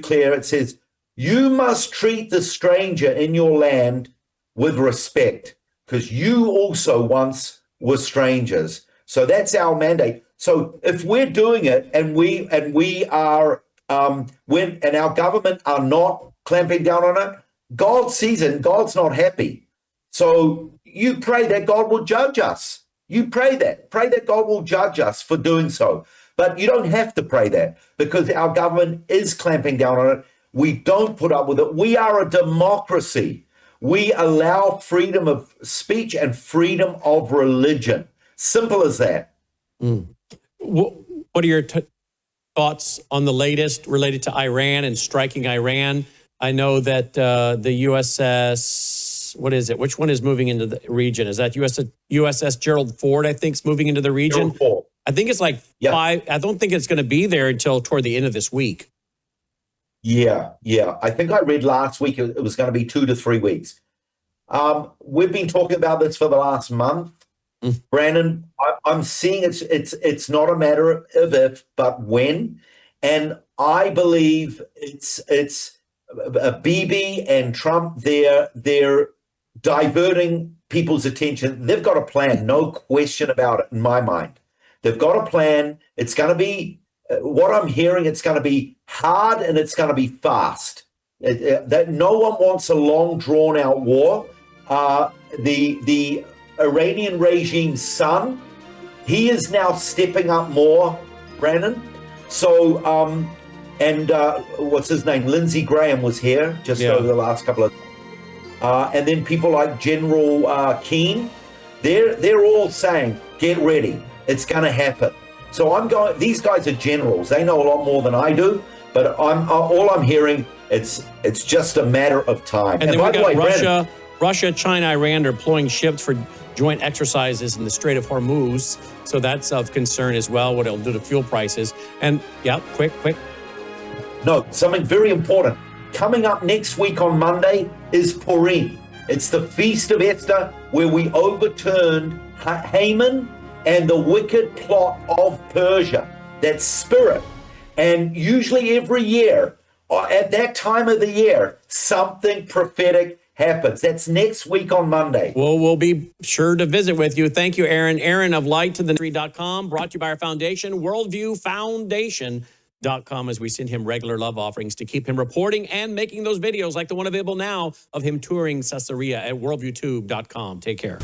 clear. It says, you must treat the stranger in your land with respect, because you also once were strangers. So that's our mandate. So if we're doing it and we are and our government are not clamping down on it, God sees it and God's not happy. So you pray that God will judge us. You pray that God will judge us for doing so. But you don't have to pray that, because our government is clamping down on it. We don't put up with it. We are a democracy. We allow freedom of speech and freedom of religion. Simple as that. What are your thoughts on the latest related to Iran and striking Iran? I know that the USS, what is it? Which one is moving into the region? Is that USS Gerald Ford, I think, is moving into the region? I think it's like 5. I don't think it's going to be there until toward the end of this week. Yeah. I think I read last week it was going to be 2 to 3 weeks. We've been talking about this for the last month. Brandon, I'm seeing it's not a matter of if, but when. And I believe it's Bibi and Trump, they're diverting people's attention. They've got a plan, no question about it in my mind. They've got a plan. It's going to be, what I'm hearing, it's going to be hard and it's going to be fast. That no one wants a long, drawn-out war. The Iranian regime's son, he is now stepping up more, Brandon. So, what's his name? Lindsey Graham was here just over the last couple of and then people like General Keane, they're all saying, get ready. It's going to happen. So these guys are generals. They know a lot more than I do, but all I'm hearing, it's just a matter of time. And then by the way, Russia, China, Iran are deploying ships for joint exercises in the Strait of Hormuz. So that's of concern as well, what it'll do to fuel prices. And quick. No, something very important. Coming up next week on Monday is Purim. It's the Feast of Esther, where we overturned Haman and the wicked plot of Persia, that spirit. And usually every year, at that time of the year, something prophetic happens. That's next week on Monday. Well, we'll be sure to visit with you. Thank you, Aaron. Aaron of lighttothe.com, brought to you by our foundation, worldviewfoundation.com, as we send him regular love offerings to keep him reporting and making those videos like the one available now of him touring Caesarea at worldviewtube.com. Take care.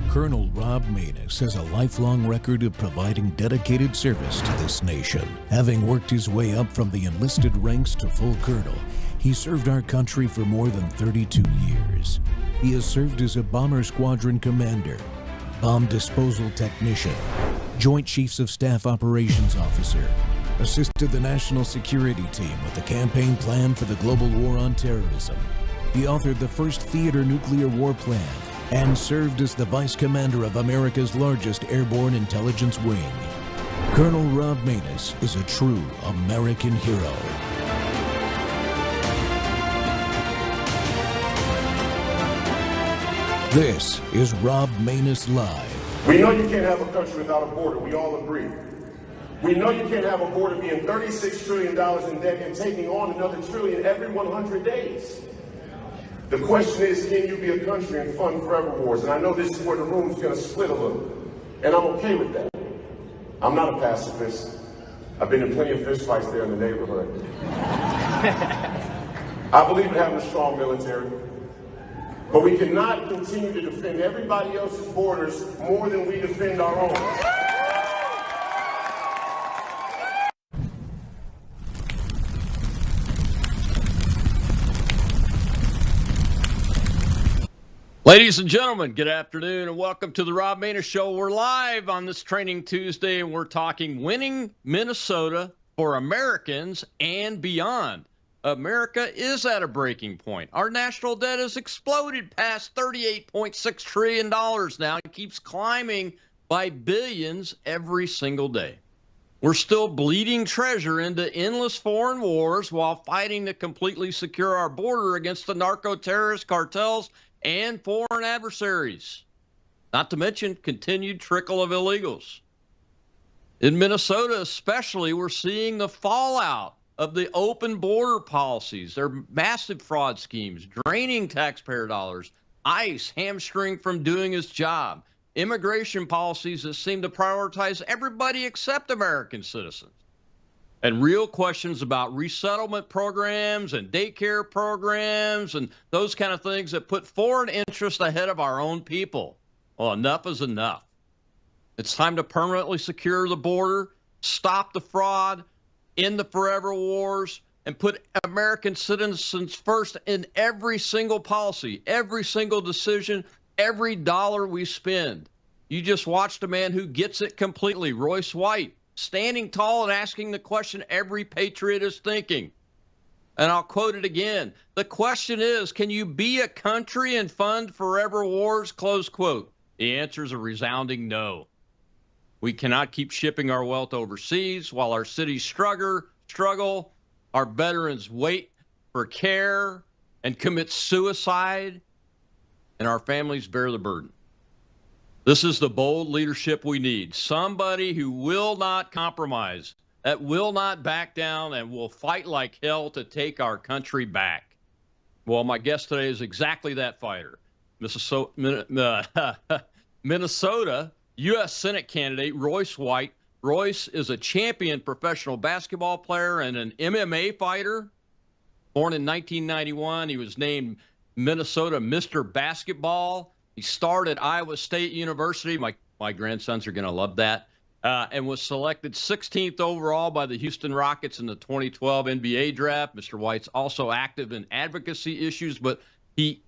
Colonel Rob Maness has a lifelong record of providing dedicated service to this nation. Having worked his way up from the enlisted ranks to full colonel, he served our country for more than 32 years. He has served as a bomber squadron commander, bomb disposal technician, Joint Chiefs of Staff Operations Officer, assisted the National Security Team with the campaign plan for the global war on terrorism. He authored the first theater nuclear war plan and served as the Vice Commander of America's largest airborne intelligence wing. Colonel Rob Maness is a true American hero. This is Rob Maness Live. We know you can't have a country without a border. We all agree. We know you can't have a border being $36 trillion in debt and taking on another trillion every 100 days. The question is, can you be a country and fund forever wars? And I know this is where the room's going to split a little. And I'm okay with that. I'm not a pacifist. I've been in plenty of fistfights there in the neighborhood. I believe in having a strong military. But we cannot continue to defend everybody else's borders more than we defend our own. Ladies and gentlemen, good afternoon and welcome to the Rob Maness Show. We're live on this Training Tuesday and we're talking winning Minnesota for Americans and beyond. America is at a breaking point. Our national debt has exploded past $38.6 trillion now and keeps climbing by billions every single day. We're still bleeding treasure into endless foreign wars while fighting to completely secure our border against the narco-terrorist cartels and foreign adversaries. not to mention continued trickle of illegals. In Minnesota especially, we're seeing the fallout of the open border policies. They're massive fraud schemes, draining taxpayer dollars, ICE hamstring from doing its job, immigration policies that seem to prioritize everybody except American citizens, and real questions about resettlement programs and daycare programs and those kind of things that put foreign interest ahead of our own people. Well, enough is enough. It's time to permanently secure the border, stop the fraud, end the forever wars, and put American citizens first in every single policy, every single decision, every dollar we spend. You just watched a man who gets it completely, Royce White, standing tall and asking the question every patriot is thinking. And I'll quote it again. The question is, can you be a country and fund forever wars? Close quote. The answer is a resounding no. We cannot keep shipping our wealth overseas while our cities struggle, our veterans wait for care and commit suicide, and our families bear the burden. This is the bold leadership we need. Somebody who will not compromise, that will not back down, and will fight like hell to take our country back. Well, my guest today is exactly that fighter. Minnesota U.S. Senate candidate Royce White. Royce is a champion professional basketball player and an MMA fighter. Born in 1991, he was named Minnesota Mr. Basketball. He starred at Iowa State University. My grandsons are going to love that. And was selected 16th overall by the Houston Rockets in the 2012 NBA draft. Mr. White's also active in advocacy issues, but he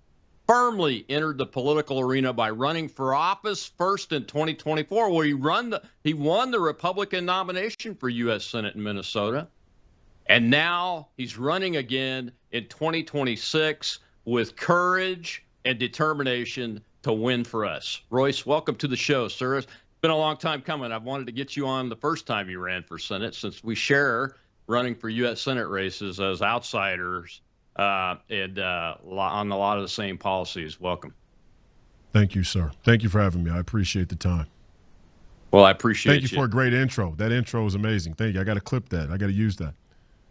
firmly entered the political arena by running for office first in 2024, where he won the Republican nomination for U.S. Senate in Minnesota. And now he's running again in 2026 with courage and determination to win for us. Royce, welcome to the show, sir. It's been a long time coming. I've wanted to get you on the first time you ran for Senate, since we share running for U.S. Senate races as outsiders and on a lot of the same policies. Welcome. Thank you, sir. Thank you for having me. I appreciate the time. Well, I appreciate Thank you for a great intro. That intro is amazing. Thank you. I got to clip that. I got to use that.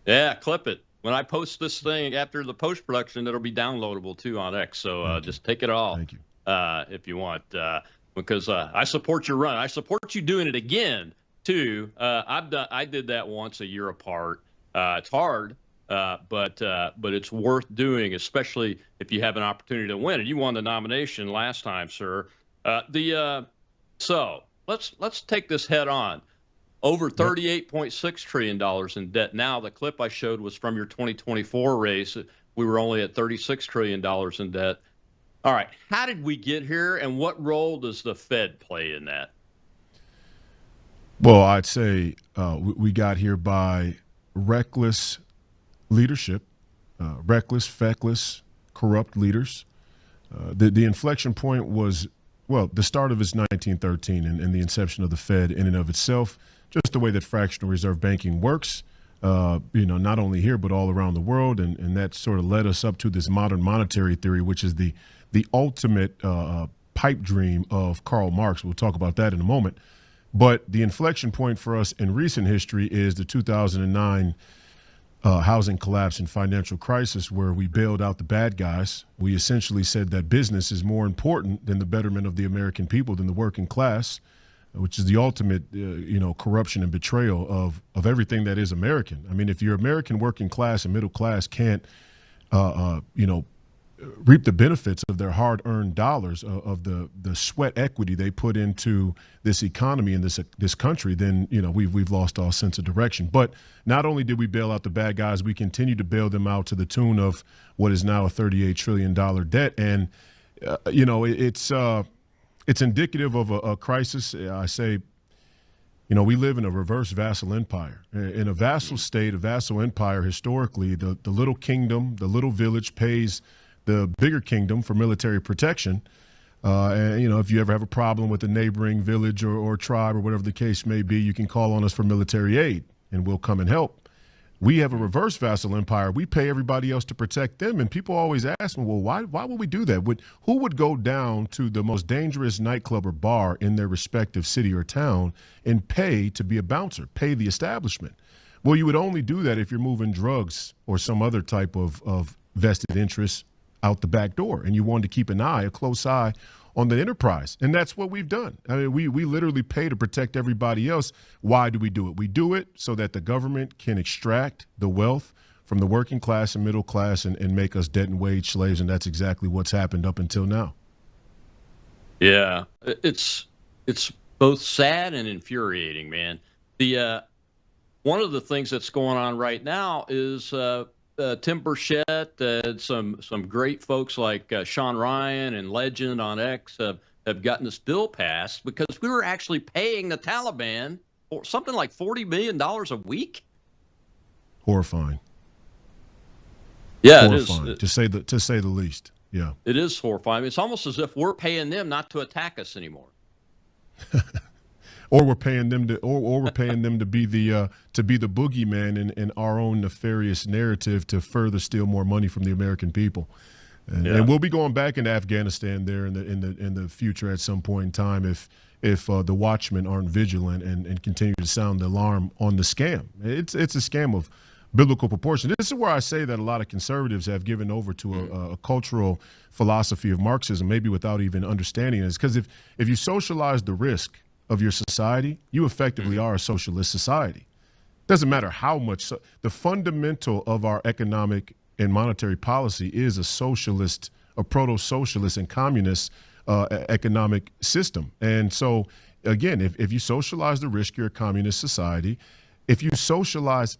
Yeah, clip it. When I post this thing after the post-production, it'll be downloadable too on X. So just take it all. Thank you. If you want, because I support your run. I support you doing it again too. I did that once a year apart. It's hard. But it's worth doing, especially if you have an opportunity to win. And you won the nomination last time, sir. So let's take this head on. Over $38.6 trillion in debt. Now, the clip I showed was from your 2024 race. We were only at $36 trillion in debt. All right. How did we get here, and what role does the Fed play in that? Well, I'd say we got here by reckless leadership, reckless, feckless, corrupt leaders. The inflection point was, well, the start of it's 1913 and the inception of the Fed in and of itself, just the way that fractional reserve banking works, not only here but all around the world. And that sort of led us up to this modern monetary theory, which is the ultimate pipe dream of Karl Marx. We'll talk about that in a moment. But the inflection point for us in recent history is the 2009 housing collapse and financial crisis, where we bailed out the bad guys. We essentially said that business is more important than the betterment of the American people, than the working class, which is the ultimate, corruption and betrayal of everything that is American. I mean, if your American working class and middle class can't, reap the benefits of their hard-earned dollars, of the sweat equity they put into this economy and this country, then we've lost all sense of direction. But not only did we bail out the bad guys, we continue to bail them out to the tune of what is now a $38 trillion debt, and it's indicative of a crisis. I say, we live in a reverse vassal empire. In a vassal state, a vassal empire, historically, the little kingdom, the little village pays the bigger kingdom for military protection. And, if you ever have a problem with a neighboring village or tribe or whatever the case may be, you can call on us for military aid and we'll come and help. We have a reverse vassal empire. We pay everybody else to protect them. And people always ask me, well, why would we do that? Who would go down to the most dangerous nightclub or bar in their respective city or town and pay to be a bouncer, pay the establishment? Well, you would only do that if you're moving drugs or some other type of vested interest out the back door. And you wanted to keep a close eye on the enterprise. And that's what we've done. I mean, we literally pay to protect everybody else. Why do we do it? We do it so that the government can extract the wealth from the working class and middle class and make us debt and wage slaves. And that's exactly what's happened up until now. Yeah, it's both sad and infuriating, man. The one of the things that's going on right now is Tim Burchett and some great folks like Sean Ryan and Legend on X have gotten this bill passed because we were actually paying the Taliban for something like $40 million a week. Horrifying. Yeah, horrifying, it is to say the least. Yeah, it is horrifying. It's almost as if we're paying them not to attack us anymore. Or we're paying them to, or we're paying them to be the boogeyman in our own nefarious narrative to further steal more money from the American people. And we'll be going back into Afghanistan there in the future at some point in time if the watchmen aren't vigilant and continue to sound the alarm on the scam. It's a scam of biblical proportion. This is where I say that a lot of conservatives have given over to a cultural philosophy of Marxism, maybe without even understanding it. It's because if you socialize the risk of your society, you effectively are a socialist society. Doesn't matter how much. The fundamental of our economic and monetary policy is a socialist, a proto-socialist and communist economic system. And so, again, if you socialize the risk, you're a communist society. If you socialize,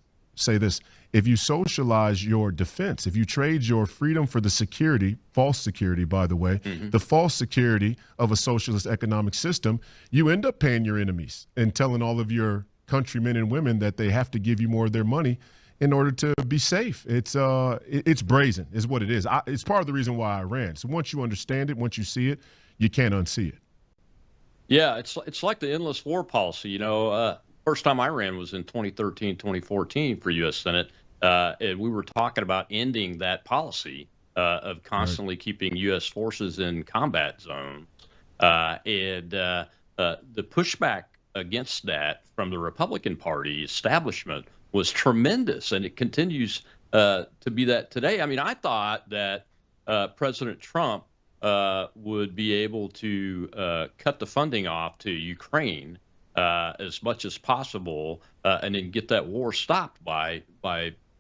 if you socialize your defense, if you trade your freedom for the security, false security, by the way, the false security of a socialist economic system, you end up paying your enemies and telling all of your countrymen and women that they have to give you more of their money in order to be safe. It's brazen is what it is. It's part of the reason why I ran. So once you understand it, once you see it, you can't unsee it. Yeah, it's like the endless war policy. You know, first time I ran was in 2013, 2014 for U.S. Senate. And we were talking about ending that policy of constantly keeping U.S. forces in combat zones. And the pushback against that from the Republican Party establishment was tremendous, and it continues to be that today. I mean, I thought that President Trump would be able to cut the funding off to Ukraine as much as possible and then get that war stopped by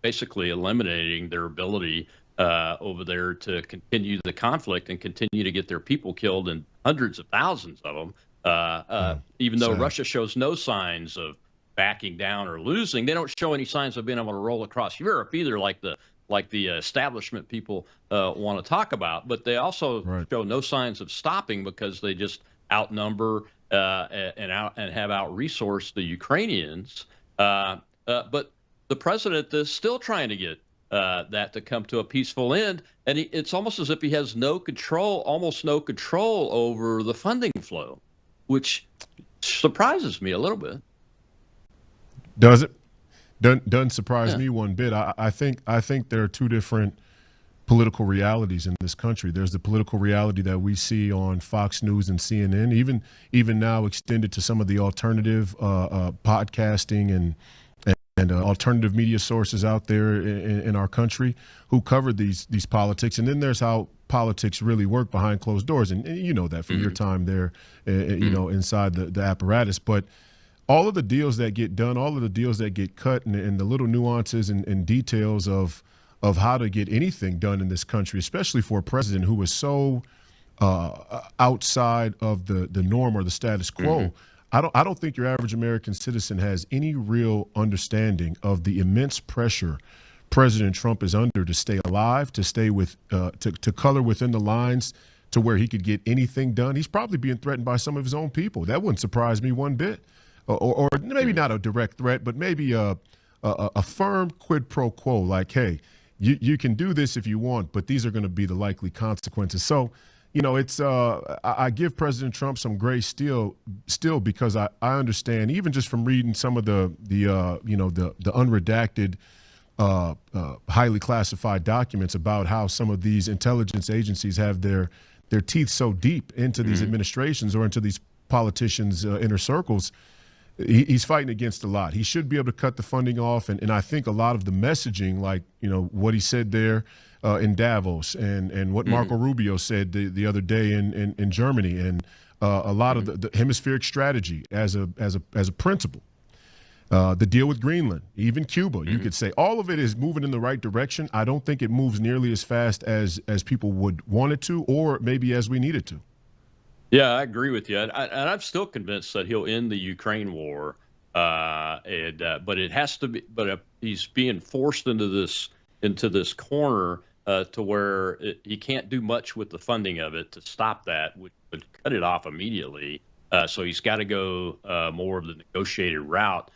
basically eliminating their ability over there to continue the conflict and continue to get their people killed, and hundreds of thousands of them, even though Russia shows no signs of backing down or losing. They don't show any signs of being able to roll across Europe either, like the establishment people want to talk about. But they also show no signs of stopping because they just outnumber and have out-resourced the Ukrainians. But the president is still trying to get that to come to a peaceful end, and it's almost as if he has almost no control over the funding flow, which surprises me a little bit. Does it? Doesn't surprise me one bit. I think there are two different political realities in this country. There's the political reality that we see on Fox News and CNN, even now extended to some of the alternative podcasting and alternative media sources out there in our country who cover these politics. And then there's how politics really work behind closed doors, and you know that from your time there, you know, inside the apparatus. But all of the deals that get done, all of the deals that get cut, and the little nuances and details of how to get anything done in this country, especially for a president who is so outside of the norm or the status quo. I don't think your average American citizen has any real understanding of the immense pressure President Trump is under to stay alive, to stay to color within the lines to where he could get anything done. He's probably being threatened by some of his own people. That wouldn't surprise me one bit. Or maybe not a direct threat, but maybe a firm quid pro quo, like, hey, you can do this if you want, but these are going to be the likely consequences. So, you know, it's I give President Trump some grace still because I understand, even just from reading some of the unredacted highly classified documents about how some of these intelligence agencies have their teeth so deep into these administrations or into these politicians' inner circles. He's fighting against a lot. He should be able to cut the funding off, and I think a lot of the messaging, like what he said there in Davos, and what Marco Rubio said the other day in Germany, and a lot of the hemispheric strategy as a principle. The deal with Greenland, even Cuba, you could say all of it is moving in the right direction. I don't think it moves nearly as fast as people would want it to, or maybe as we need it to. Yeah, I agree with you, and I'm still convinced that he'll end the Ukraine war. But it has to be. But he's being forced into this corner to where he can't do much with the funding of it to stop that, which would cut it off immediately. So he's got to go more of the negotiated route.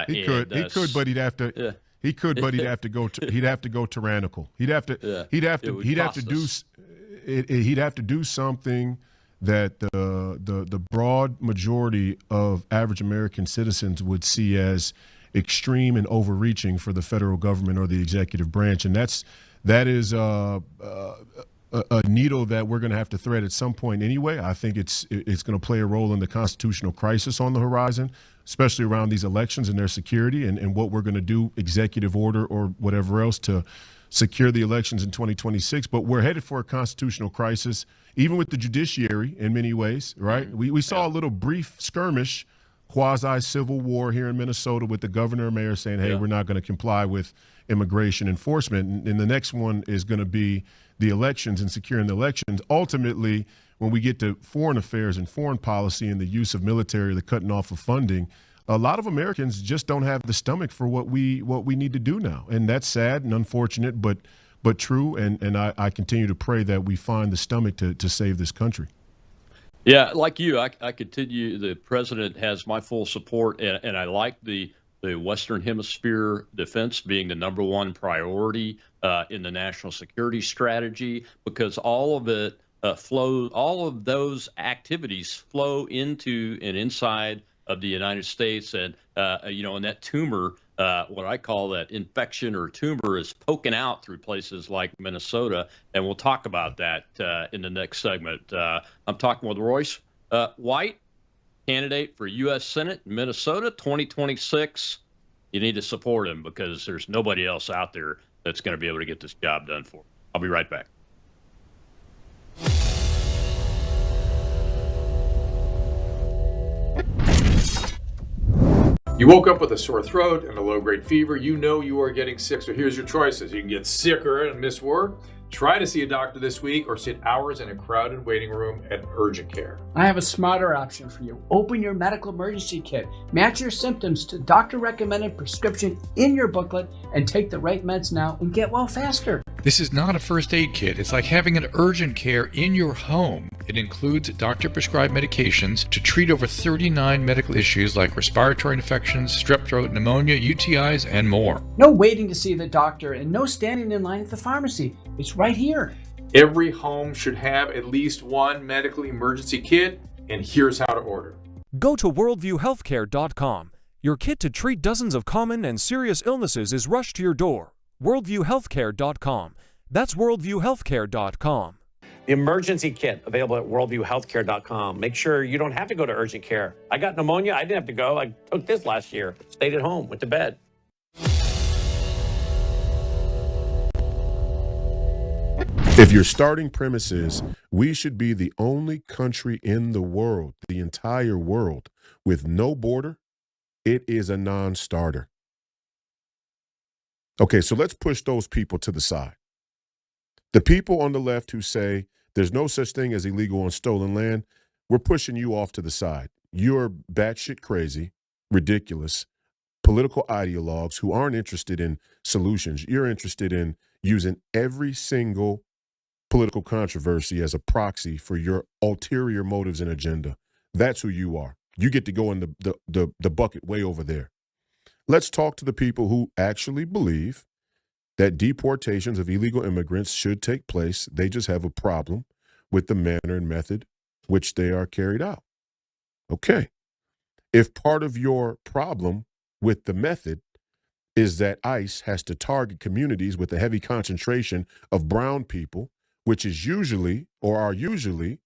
He could, but he'd have to. Yeah. He could, but he'd have to go. He'd have to go tyrannical. He'd have to. Yeah. He'd have to do something that the broad majority of average American citizens would see as extreme and overreaching for the federal government or the executive branch, and that is a needle that we're going to have to thread at some point anyway. I think it's going to play a role in the constitutional crisis on the horizon, especially around these elections and their security, and what we're going to do, executive order or whatever else, to secure the elections in 2026. But we're headed for a constitutional crisis, even with the judiciary in many ways, right? We saw a little brief skirmish, quasi-civil war here in Minnesota with the governor and mayor saying, hey, we're not going to comply with immigration enforcement. And the next one is going to be the elections and securing the elections. Ultimately, when we get to foreign affairs and foreign policy and the use of military, the cutting off of funding, a lot of Americans just don't have the stomach for what we need to do now. And that's sad and unfortunate, but true. And I continue to pray that we find the stomach to save this country. Yeah, like you, I continue. The president has my full support, and I like the Western Hemisphere defense being the number one priority in the national security strategy, because all of it all of those activities flow into and inside of the United States, and and that tumor, what I call that infection or tumor, is poking out through places like Minnesota, and we'll talk about that in the next segment. I'm talking with Royce White, candidate for U.S. Senate in Minnesota 2026. You need to support him because there's nobody else out there that's going to be able to get this job done for him. I'll be right back. You woke up with a sore throat and a low-grade fever. You know you are getting sick, so here's your choices. You can get sicker and miss work. Try to see a doctor this week, or sit hours in a crowded waiting room at urgent care. I have a smarter option for you. Open your medical emergency kit. Match your symptoms to doctor-recommended prescription in your booklet and take the right meds now and get well faster. This is not a first aid kit. It's like having an urgent care in your home. It includes doctor-prescribed medications to treat over 39 medical issues like respiratory infections, strep throat, pneumonia, UTIs, and more. No waiting to see the doctor and no standing in line at the pharmacy. It's right here. Every home should have at least one medical emergency kit, and here's how to order. Go to worldviewhealthcare.com. Your kit to treat dozens of common and serious illnesses is rushed to your door. worldviewhealthcare.com. That's worldviewhealthcare.com. The emergency kit available at worldviewhealthcare.com. Make sure you don't have to go to urgent care. I got pneumonia. I didn't have to go. I took this last year. Stayed at home. Went to bed. If your starting premise is, we should be the only country in the world, the entire world, with no border, it is a non-starter. Okay, so let's push those people to the side. The people on the left who say there's no such thing as illegal on stolen land, we're pushing you off to the side. You're batshit crazy, ridiculous, political ideologues who aren't interested in solutions. You're interested in using every single political controversy as a proxy for your ulterior motives and agenda. That's who you are. You get to go in the bucket way over there. Let's talk to the people who actually believe that deportations of illegal immigrants should take place. They just have a problem with the manner and method which they are carried out. Okay. If part of your problem with the method is that ICE has to target communities with a heavy concentration of brown people, which is usually or are usually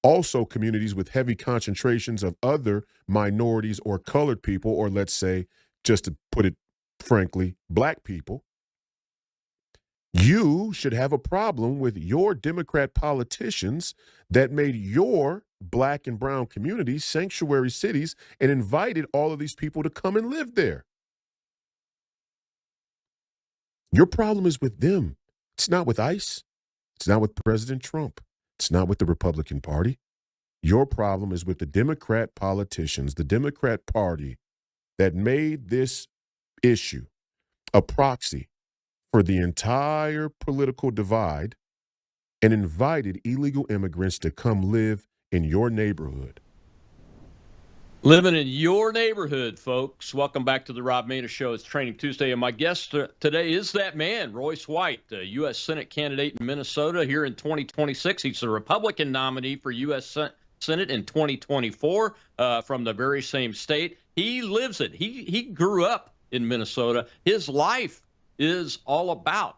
also communities with heavy concentrations of other minorities or colored people, or let's say, just to put it frankly, black people. You should have a problem with your Democrat politicians that made your black and brown communities sanctuary cities and invited all of these people to come and live there. Your problem is with them. It's not with ICE. It's not with President Trump. It's not with the Republican Party. Your problem is with the Democrat politicians, the Democrat Party that made this issue a proxy for the entire political divide and invited illegal immigrants to come live in your neighborhood. Living in your neighborhood, folks. Welcome back to the Rob Maness Show. It's Training Tuesday, and my guest today is that man, Royce White, a U.S. Senate candidate in Minnesota here in 2026. He's the Republican nominee for U.S. Senate in 2024 from the very same state. He lives it. He grew up in Minnesota. His life is all about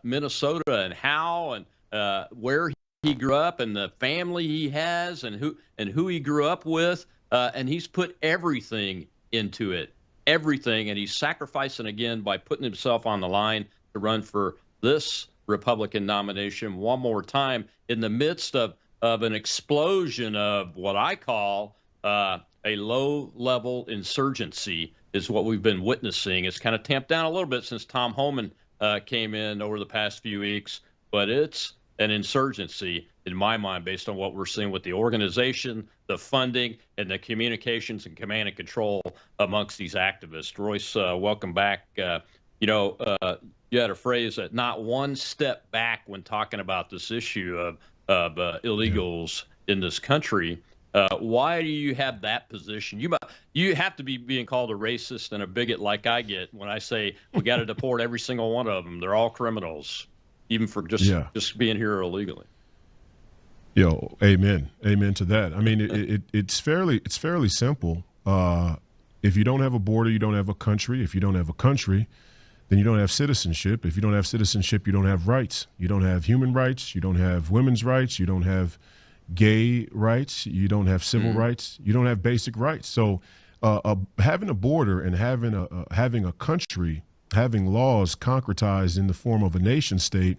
Minnesota and how and where he grew up and the family he has and who he grew up with. And he's put everything into it, everything. And he's sacrificing again by putting himself on the line to run for this Republican nomination one more time in the midst of an explosion of what I call a low-level insurgency is what we've been witnessing. It's kind of tamped down a little bit since Tom Homan came in over the past few weeks, but it's an insurgency in my mind based on what we're seeing with the organization, the funding, and the communications and command and control amongst these activists. Royce, welcome back. You had a phrase that not one step back when talking about this issue of illegals in this country. Why do you have that position? You have to be being called a racist and a bigot like I get when I say we got to deport every single one of them. They're all criminals, even for just being here illegally. Yo, amen to that. I mean, it's fairly simple. If you don't have a border, you don't have a country. If you don't have a country, then you don't have citizenship. If you don't have citizenship, you don't have rights. You don't have human rights. You don't have women's rights. You don't have gay rights. You don't have civil rights. You don't have basic rights. So having a border and having a country, having laws concretized in the form of a nation state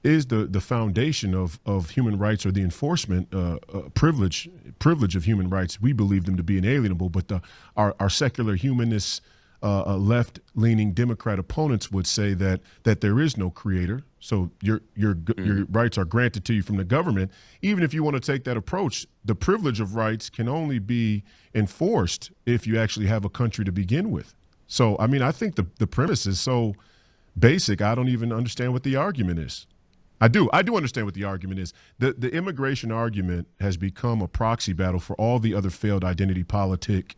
is the foundation of human rights, or the enforcement privilege of human rights. We believe them to be inalienable, but our secular humanists, left-leaning Democrat opponents would say that there is no creator. So your rights are granted to you from the government. Even if you want to take that approach, the privilege of rights can only be enforced if you actually have a country to begin with. So, I mean, I think the premise is so basic, I don't even understand what the argument is. I do understand what the argument is. The immigration argument has become a proxy battle for all the other failed identity politics.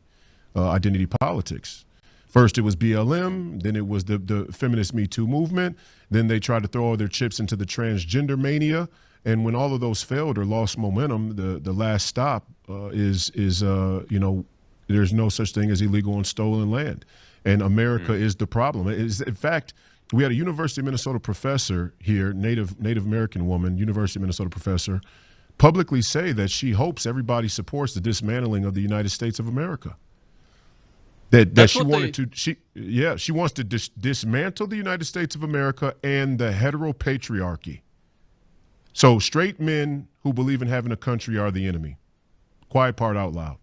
First it was BLM, then it was the feminist Me Too movement, then they tried to throw all their chips into the transgender mania, and when all of those failed or lost momentum, the last stop is there's no such thing as illegal and stolen land, and America is the problem. In fact, we had a University of Minnesota professor here, Native American woman, University of Minnesota professor, publicly say that she hopes everybody supports the dismantling of the United States of America. She wants to dismantle the United States of America and the heteropatriarchy. So straight men who believe in having a country are the enemy. Quiet part out loud.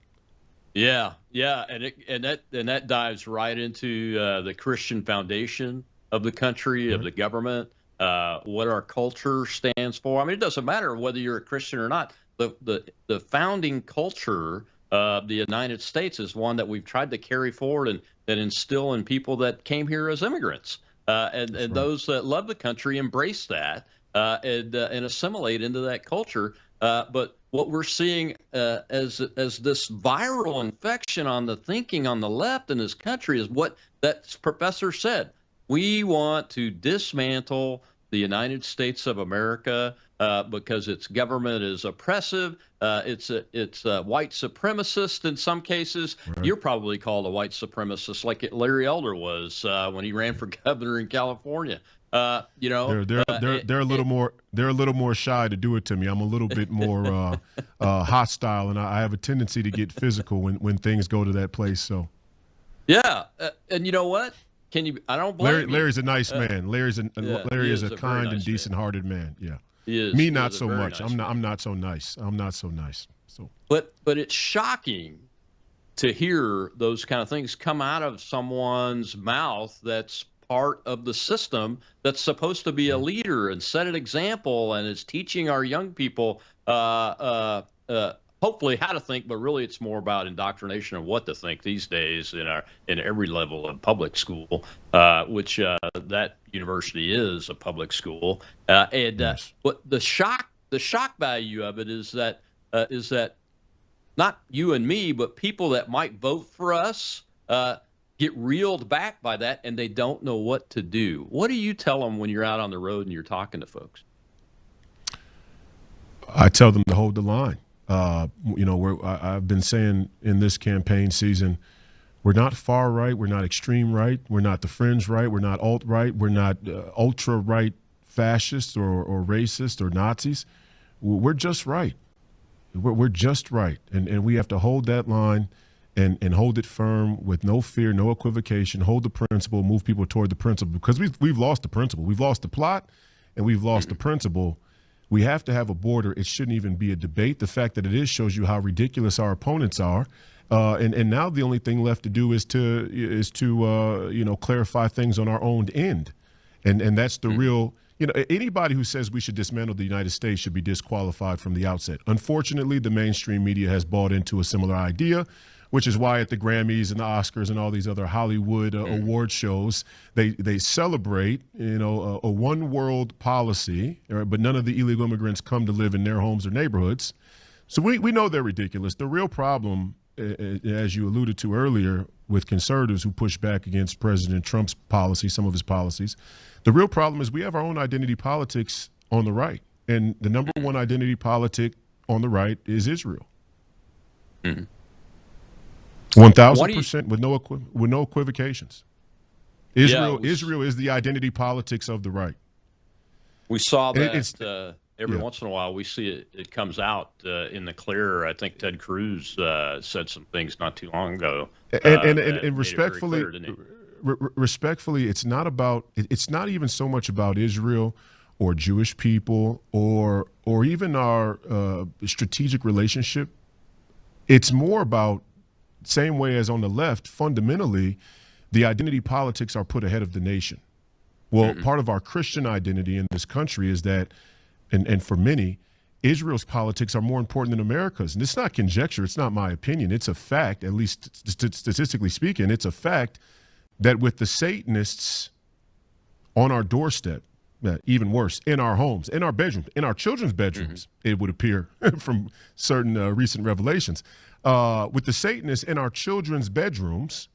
Yeah, and that dives right into the Christian foundation of the country, of the government, what our culture stands for. I mean, it doesn't matter whether you're a Christian or not. The founding culture of the United States is one that we've tried to carry forward and that instill in people that came here as immigrants. And those that love the country embrace that and assimilate into that culture. But what we're seeing as this viral infection on the thinking on the left in this country is what that professor said. We want to dismantle the United States of America because its government is oppressive. It's white supremacist in some cases. Right. You're probably called a white supremacist, like Larry Elder was when he ran for governor in California. You know, they're a little more shy to do it to me. I'm a little bit more hostile, and I have a tendency to get physical when things go to that place. So, yeah, and you know what? I don't blame you. Larry's a nice man. Larry is a kind and decent-hearted man. Yeah, me not so much. Nice I'm not so nice. I'm not so nice. So, but it's shocking to hear those kind of things come out of someone's mouth that's part of the system that's supposed to be a leader and set an example and is teaching our young people hopefully how to think, but really it's more about indoctrination of what to think these days in every level of public school, which that university is a public school. Yes. But the shock value of it is that not you and me, but people that might vote for us get reeled back by that, and they don't know what to do. What do you tell them when you're out on the road and you're talking to folks? I tell them to hold the line. I've been saying in this campaign season, we're not far right, we're not extreme right, we're not the fringe right, we're not alt right, we're not ultra right fascists or racists or Nazis. We're just right. We're just right, and we have to hold that line. And hold it firm with no fear, no equivocation, hold the principle, move people toward the principle, because we've lost the principle. We've lost the plot, and we've lost the principle. We have to have a border. It shouldn't even be a debate. The fact that it is shows you how ridiculous our opponents are. And now the only thing left to do is to clarify things on our own end. And that's the real, anybody who says we should dismantle the United States should be disqualified from the outset. Unfortunately, the mainstream media has bought into a similar idea, which is why at the Grammys and the Oscars and all these other Hollywood award shows, they celebrate, a one world policy, but none of the illegal immigrants come to live in their homes or neighborhoods. So we know they're ridiculous. The real problem, as you alluded to earlier, with conservatives who push back against President Trump's policy, some of his policies, the real problem is we have our own identity politics on the right. And the number one identity politic on the right is Israel. 1,000% with no equivocations. Israel is the identity politics of the right. We saw that every once in a while. We see it comes out in the clear. I think Ted Cruz said some things not too long ago. And respectfully, it's not even so much about Israel or Jewish people or even our strategic relationship. It's more about, same way as on the left, fundamentally, the identity politics are put ahead of the nation. Well, part of our Christian identity in this country is that, and for many, Israel's politics are more important than America's. And it's not conjecture. It's not my opinion. It's a fact, at least statistically speaking. It's a fact that with the Satanists on our doorstep, even worse, in our homes, in our bedrooms, in our children's bedrooms, it would appear from certain recent revelations, with the Satanists in our children's bedrooms,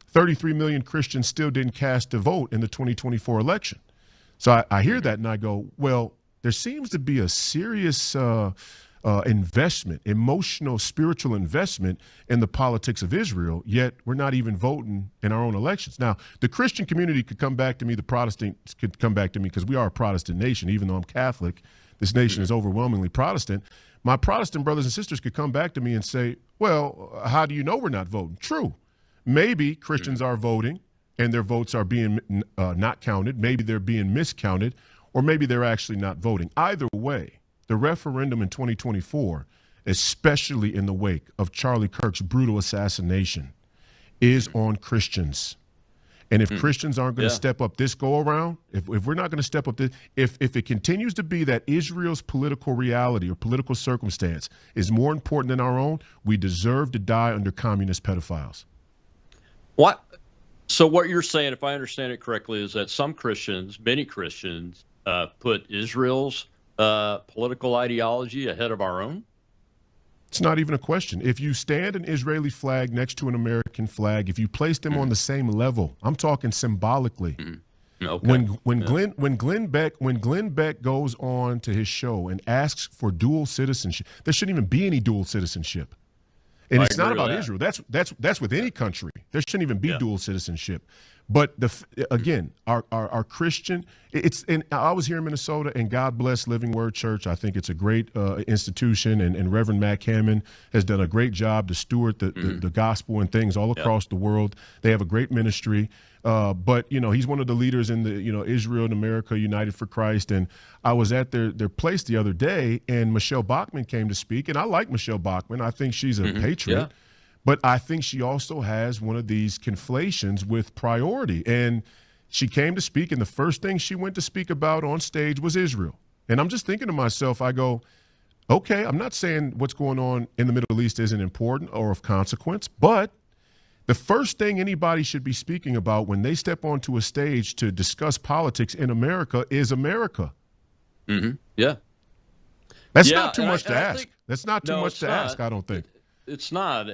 33 million Christians still didn't cast a vote in the 2024 election. So I hear that and I go, well, there seems to be a serious investment, emotional, spiritual investment in the politics of Israel, yet we're not even voting in our own elections. Now, the Christian community could come back to me, the Protestants could come back to me, because we are a Protestant nation, even though I'm Catholic. This nation is overwhelmingly Protestant. My Protestant brothers and sisters could come back to me and say, well, how do you know we're not voting? True. Maybe Christians are voting and their votes are being not counted. Maybe they're being miscounted, or maybe they're actually not voting. Either way, the referendum in 2024, especially in the wake of Charlie Kirk's brutal assassination, is on Christians. And if Christians aren't going to step up this go-around, if we're not going to step up this, if it continues to be that Israel's political reality or political circumstance is more important than our own, we deserve to die under communist pedophiles. What? So what you're saying, if I understand it correctly, is that some Christians, many Christians, put Israel's political ideology ahead of our own? It's not even a question. If you stand an Israeli flag next to an American flag, if you place them on the same level, I'm talking symbolically, Okay. When Glenn Beck goes on to his show and asks for dual citizenship, there shouldn't even be any dual citizenship. And I it's not agree with about that. Israel. That's with any country. There shouldn't even be Yeah. dual citizenship. But again, our Christian, and I was here in Minnesota, and God bless Living Word Church. I think it's a great institution, and Reverend Mac Hammond has done a great job to steward the gospel and things all across the world. They have a great ministry. But he's one of the leaders in the Israel and America United for Christ. And I was at their place the other day, and Michelle Bachmann came to speak. And I like Michelle Bachmann. I think she's a patriot. Yeah. But I think she also has one of these conflations with priority. And she came to speak, and the first thing she went to speak about on stage was Israel. And I'm just thinking to myself, I go, okay, I'm not saying what's going on in the Middle East isn't important or of consequence, but the first thing anybody should be speaking about when they step onto a stage to discuss politics in America is America. Yeah. That's Yeah, not too and much to I ask. think- That's not too No, much it's to ask, not. I don't think. It's not.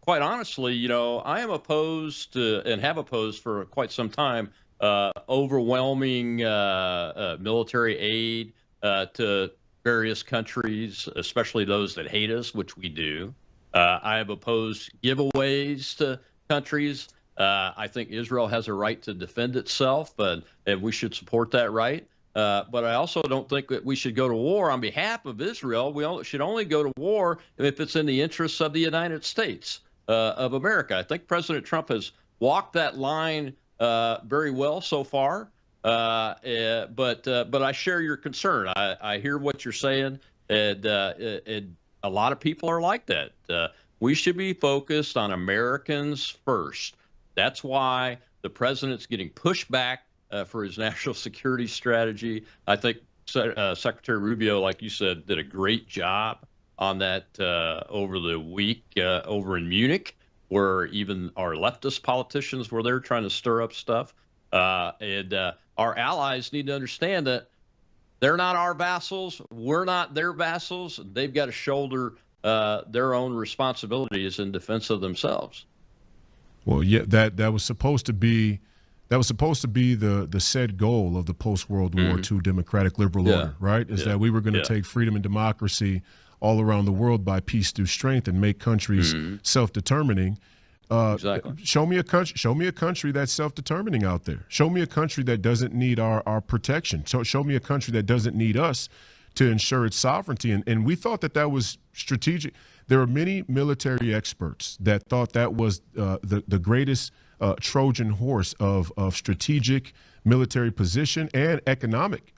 Quite honestly, I am opposed and have opposed for quite some time overwhelming military aid to various countries, especially those that hate us, which we do. I have opposed giveaways to countries. I think Israel has a right to defend itself, and we should support that right. But I also don't think that we should go to war on behalf of Israel. We should only go to war if it's in the interests of the United States of America. I think President Trump has walked that line very well so far. But I share your concern. I hear what you're saying, and a lot of people are like that. We should be focused on Americans first. That's why the president's getting pushed back for his national security strategy. I think Secretary Rubio, like you said, did a great job on that over the week over in Munich, where even our leftist politicians were there trying to stir up stuff. And our allies need to understand that they're not our vassals. We're not their vassals. They've got to shoulder their own responsibilities in defense of themselves. Well, yeah, that was supposed to be the said goal of the post-World War II democratic liberal order, right? Is that we were going to take freedom and democracy all around the world by peace through strength and make countries self-determining. Exactly. Show me a country that's self-determining out there. Show me a country that doesn't need our protection. Show me a country that doesn't need us to ensure its sovereignty. And we thought that was strategic. There are many military experts that thought that was the greatest Trojan horse of strategic military position and economic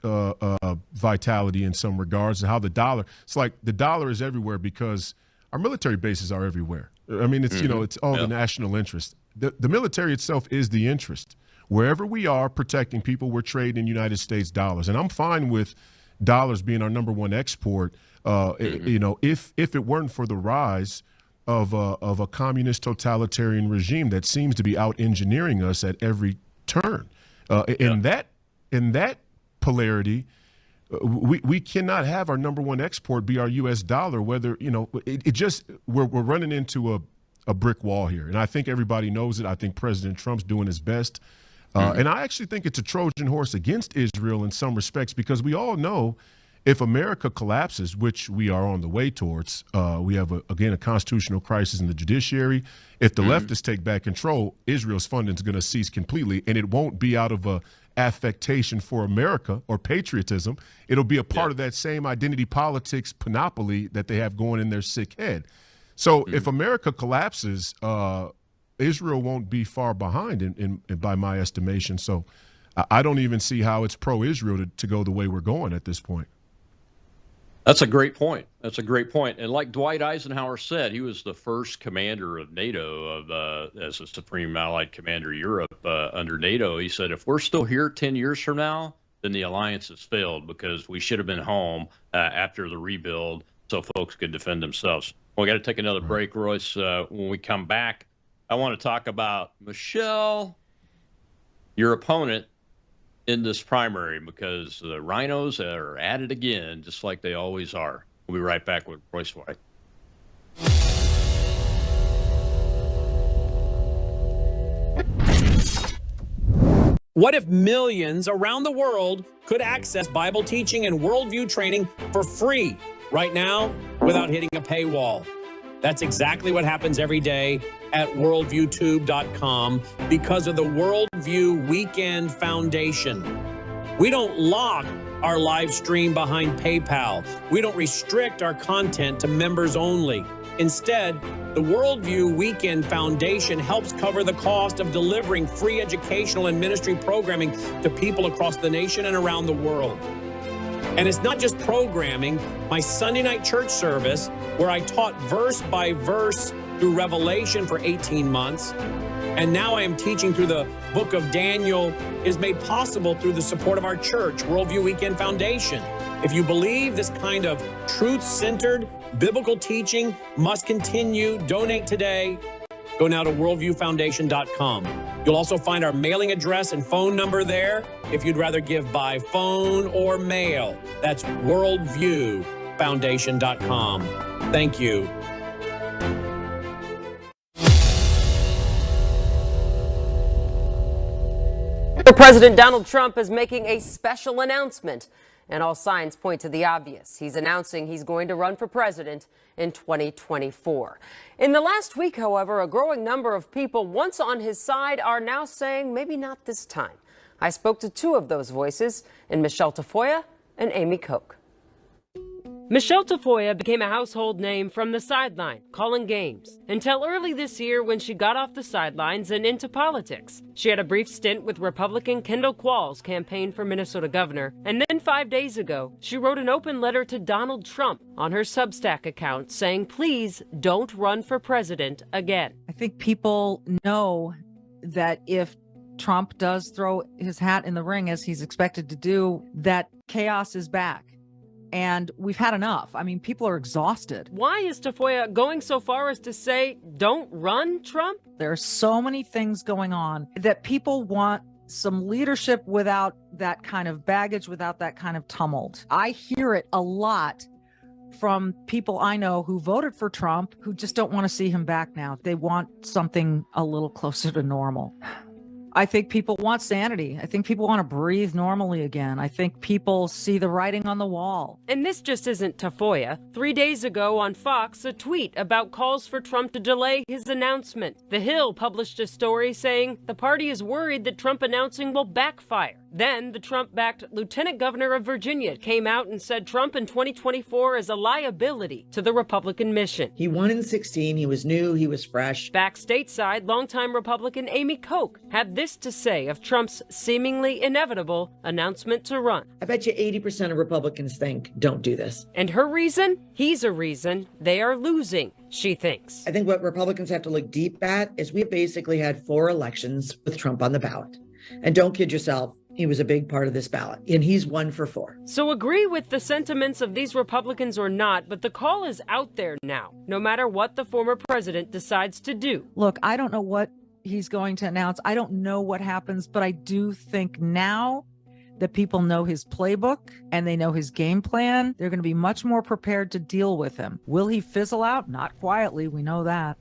vitality in some regards, and how the dollar, it's like the dollar is everywhere because our military bases are everywhere. I mean, it's, it's all the national interest. The military itself is the interest. Wherever we are protecting people, we're trading United States dollars. And I'm fine with dollars being our number one export. If it weren't for the rise of a communist totalitarian regime that seems to be out engineering us at every turn. In that polarity, we cannot have our number one export be our U.S. dollar. Whether we're running into a brick wall here, and I think everybody knows it. I think President Trump's doing his best, and I actually think it's a Trojan horse against Israel in some respects, because we all know, if America collapses, which we are on the way towards, we have, a constitutional crisis in the judiciary. If the leftists take back control, Israel's funding is going to cease completely, and it won't be out of a affectation for America or patriotism. It'll be a part of that same identity politics panoply that they have going in their sick head. So if America collapses, Israel won't be far behind, in by my estimation. So I don't even see how it's pro-Israel to go the way we're going at this point. That's a great point. And like Dwight Eisenhower said, he was the first commander of NATO as a Supreme Allied Commander of Europe under NATO. He said, if we're still here 10 years from now, then the alliance has failed, because we should have been home after the rebuild so folks could defend themselves. We got to take another break, Royce. When we come back, I want to talk about Michelle, your opponent in this primary, because the rhinos are at it again, just like they always are. We'll be right back with Royce White. What if millions around the world could access Bible teaching and worldview training for free right now without hitting a paywall? That's exactly what happens every day at worldviewtube.com because of the Worldview Weekend Foundation. We don't lock our live stream behind PayPal. We don't restrict our content to members only. Instead, the Worldview Weekend Foundation helps cover the cost of delivering free educational and ministry programming to people across the nation and around the world. And it's not just programming. My Sunday night church service, where I taught verse by verse through Revelation for 18 months, and now I am teaching through the book of Daniel, is made possible through the support of our church, Worldview Weekend Foundation. If you believe this kind of truth-centered biblical teaching must continue, donate today. Go now to worldviewfoundation.com. You'll also find our mailing address and phone number there if you'd rather give by phone or mail. That's worldviewfoundation.com. Thank you. President Donald Trump is making a special announcement, and all signs point to the obvious. He's announcing he's going to run for president in 2024. In the last week, however, a growing number of people once on his side are now saying maybe not this time. I spoke to two of those voices in Michelle Tafoya and Amy Koch. Michelle Tafoya became a household name from the sideline, calling games, until early this year when she got off the sidelines and into politics. She had a brief stint with Republican Kendall Qualls' campaign for Minnesota governor, and then 5 days ago, she wrote an open letter to Donald Trump on her Substack account saying, please don't run for president again. I think people know that if Trump does throw his hat in the ring, as he's expected to do, that chaos is back. And we've had enough. I mean, people are exhausted. Why is Tafoya going so far as to say, don't run, Trump? There are so many things going on that people want some leadership without that kind of baggage, without that kind of tumult. I hear it a lot from people I know who voted for Trump, who just don't want to see him back now. They want something a little closer to normal. I think people want sanity. I think people want to breathe normally again. I think people see the writing on the wall. And this just isn't Tafoya. 3 days ago on Fox, a tweet about calls for Trump to delay his announcement. The Hill published a story saying the party is worried that Trump announcing will backfire. Then the Trump-backed Lieutenant Governor of Virginia came out and said Trump in 2024 is a liability to the Republican mission. He won in 2016. He was new. He was fresh. Back stateside, longtime Republican Amy Koch had this to say of Trump's seemingly inevitable announcement to run. I bet you 80% of Republicans think, don't do this. And her reason? He's a reason they are losing, she thinks. I think what Republicans have to look deep at is we basically had 4 elections with Trump on the ballot. And don't kid yourself, he was a big part of this ballot, and he's 1 for 4. So agree with the sentiments of these Republicans or not, but the call is out there now, no matter what the former president decides to do. Look, I don't know what he's going to announce. I don't know what happens, but I do think now that people know his playbook and they know his game plan, they're going to be much more prepared to deal with him. Will he fizzle out? Not quietly. We know that.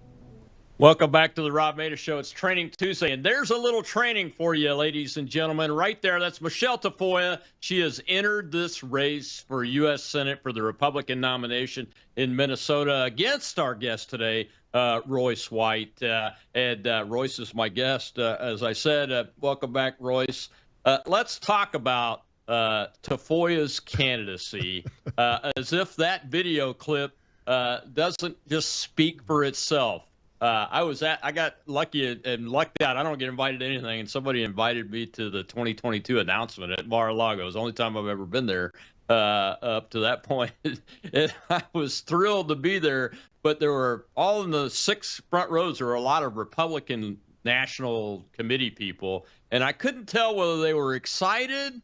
Welcome back to the Rob Maness Show. It's Training Tuesday, and there's a little training for you, ladies and gentlemen. Right there, that's Michelle Tafoya. She has entered this race for U.S. Senate for the Republican nomination in Minnesota against our guest today, Royce White. And Royce is my guest. As I said, welcome back, Royce. Let's talk about Tafoya's candidacy, as if that video clip doesn't just speak for itself. I got lucky and lucked out. I don't get invited to anything, and somebody invited me to the 2022 announcement at Mar-a-Lago. It was the only time I've ever been there up to that point. And I was thrilled to be there, but there were all in the 6 front rows. There were a lot of Republican National Committee people, and I couldn't tell whether they were excited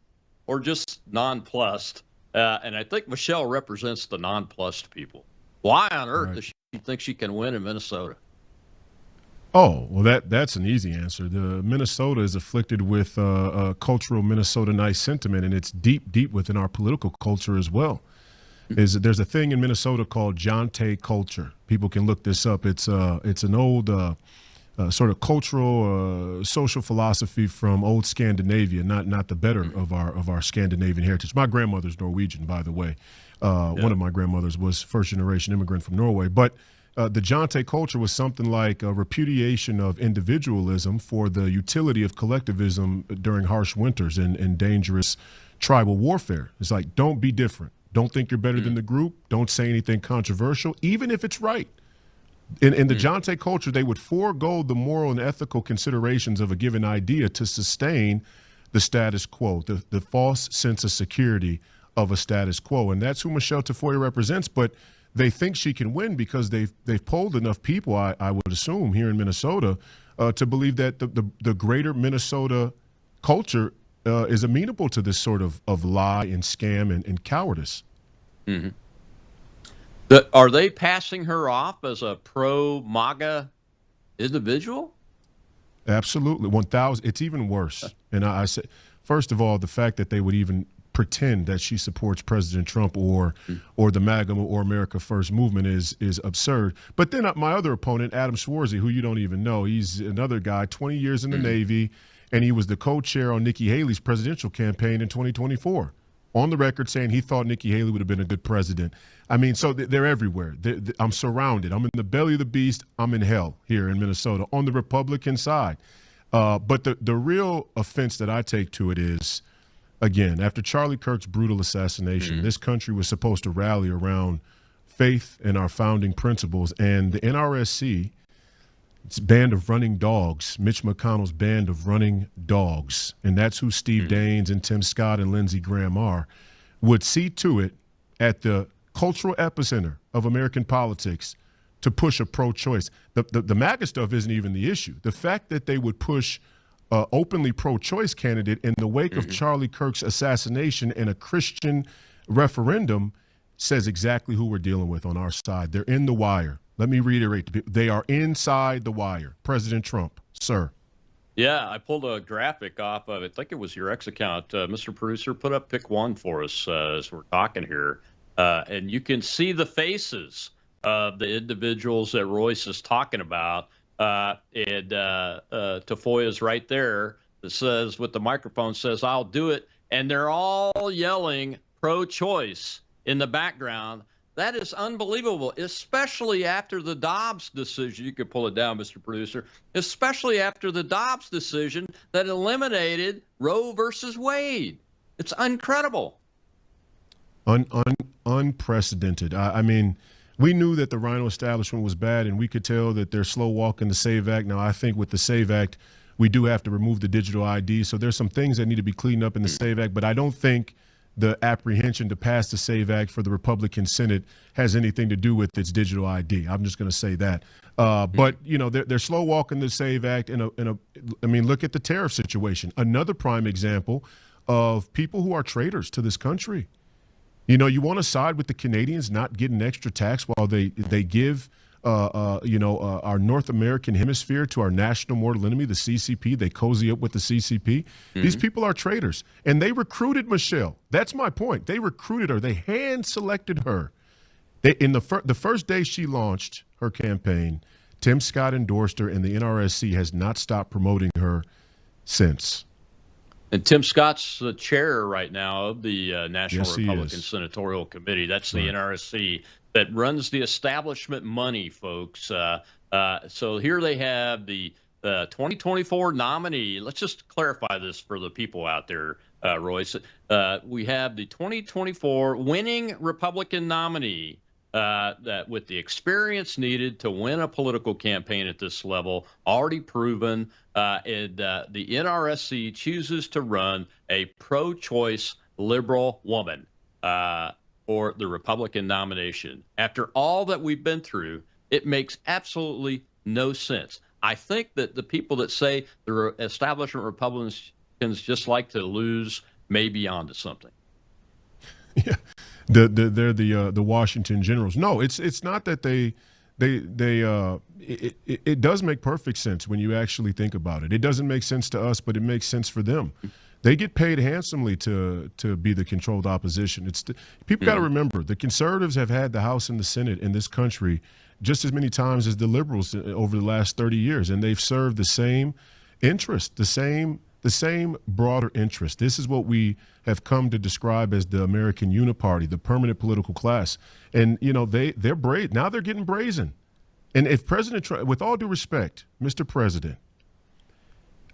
or just nonplussed. And I think Michelle represents the nonplussed people. Why on earth does she think she can win in Minnesota? Oh, well, that's an easy answer. The Minnesota is afflicted with cultural Minnesotanite sentiment, and it's deep within our political culture as well. There's a thing in Minnesota called Jonte culture. People can look this up. It's an old sort of cultural, social philosophy from old Scandinavia, not the better of our Scandinavian heritage. My grandmother's Norwegian, by the way. One of my grandmothers was first-generation immigrant from Norway. But the Jante culture was something like a repudiation of individualism for the utility of collectivism during harsh winters and dangerous tribal warfare. It's like, don't be different. Don't think you're better than the group. Don't say anything controversial, even if it's right. In the Jante culture, they would forego the moral and ethical considerations of a given idea to sustain the status quo, the false sense of security of a status quo. And that's who Michelle Tafoya represents. But they think she can win because they've polled enough people, I would assume, here in Minnesota to believe that the greater Minnesota culture is amenable to this sort of lie and scam and cowardice. Mm-hmm. Are they passing her off as a pro-MAGA individual? Absolutely. 1,000. It's even worse. And I say, first of all, the fact that they would even pretend that she supports President Trump or the MAGA or America First movement is absurd. But then my other opponent, Adam Schwarzy, who you don't even know, he's another guy, 20 years in the Navy, and he was the co-chair on Nikki Haley's presidential campaign in 2024. On the record saying he thought Nikki Haley would have been a good president. I mean, so they're everywhere. I'm surrounded. I'm in the belly of the beast. I'm in hell here in Minnesota on the Republican side. But the real offense that I take to it is, again, after Charlie Kirk's brutal assassination, this country was supposed to rally around faith and our founding principles. And the NRSC, it's band of running dogs, Mitch McConnell's band of running dogs, and that's who Steve Daines and Tim Scott and Lindsey Graham are, would see to it at the cultural epicenter of American politics to push a pro-choice. The MAGA stuff isn't even the issue. The fact that they would push an openly pro-choice candidate in the wake of Charlie Kirk's assassination and a Christian referendum says exactly who we're dealing with on our side. They're in the wire. Let me reiterate. They are inside the wire. President Trump, sir. Yeah, I pulled a graphic off of it. I think it was your X account. Mr. Producer, put up pick one for us as we're talking here. And you can see the faces of the individuals that Royce is talking about. And Tafoya's right there. That says, with the microphone, says, "I'll do it." And they're all yelling pro-choice in the background. That is unbelievable, especially after the Dobbs decision. You could pull it down, Mr. Producer. Especially after the Dobbs decision that eliminated Roe versus Wade. It's incredible. Unprecedented. I mean, we knew that the Rhino establishment was bad, and we could tell that they're slow walking the SAVE Act. Now, I think with the SAVE Act, we do have to remove the digital ID. So there's some things that need to be cleaned up in the SAVE Act, but I don't think the apprehension to pass the SAVE Act for the Republican Senate has anything to do with its digital ID. I'm just going to say that. But, you know, they're slow walking the SAVE Act. I mean, look at the tariff situation. Another prime example of people who are traitors to this country. You know, you want to side with the Canadians not getting extra tax while they give, our North American hemisphere to our national mortal enemy, the CCP. They cozy up with the CCP. These people are traitors. And they recruited Michelle. That's my point. They recruited her. They hand-selected her. The first day she launched her campaign, Tim Scott endorsed her, and the NRSC has not stopped promoting her since. And Tim Scott's the chair right now of the National Yes, he Republican is. Senatorial Committee. That's the Right. NRSC that runs the establishment money, folks. So here they have the 2024 nominee. Let's just clarify this for the people out there, Royce. We have the 2024 winning Republican nominee that with the experience needed to win a political campaign at this level, already proven, and the NRSC chooses to run a pro-choice liberal woman for the Republican nomination. After all that we've been through, it makes absolutely no sense. I think that the people that say the establishment Republicans just like to lose may be onto something. Yeah, they're the Washington Generals. No, it's not that it does make perfect sense when you actually think about it. It doesn't make sense to us, but it makes sense for them. They get paid handsomely to be the controlled opposition. People got to remember the conservatives have had the House and the Senate in this country just as many times as the liberals over the last 30 years, and they've served the same interest, the same broader interest. This is what we have come to describe as the American uniparty, the permanent political class. And, you know, they're brave. Now they're getting brazen. And if President Trump, with all due respect, Mr. President,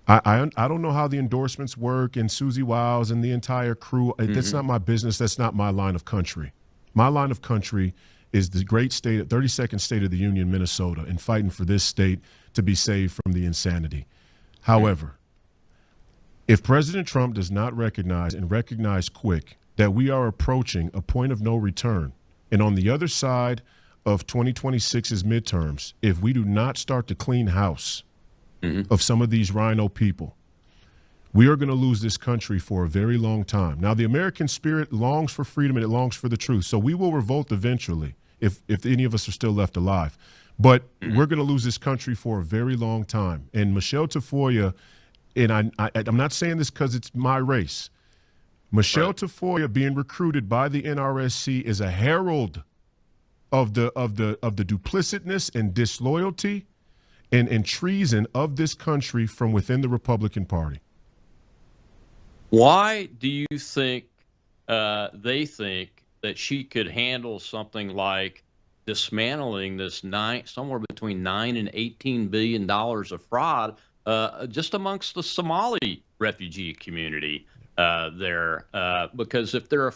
I don't know how the endorsements work and Susie Wiles and the entire crew. That's not my business. That's not my line of country. My line of country is the great state, 32nd state of the Union, Minnesota, and fighting for this state to be saved from the insanity. However, if President Trump does not recognize quick that we are approaching a point of no return, and on the other side of 2026's midterms, if we do not start to clean house of some of these rhino people, we are going to lose this country for a very long time. Now, the American spirit longs for freedom and it longs for the truth, so we will revolt eventually if any of us are still left alive. But we're going to lose this country for a very long time. And Michelle Tafoya, and I'm not saying this because it's my race, Michelle Tafoya being recruited by the NRSC is a herald of the duplicitousness and disloyalty and treason of this country from within the Republican Party. Why do you think they think that she could handle something like dismantling this somewhere between $9 and $18 billion of fraud just amongst the Somali refugee community there? Because if they're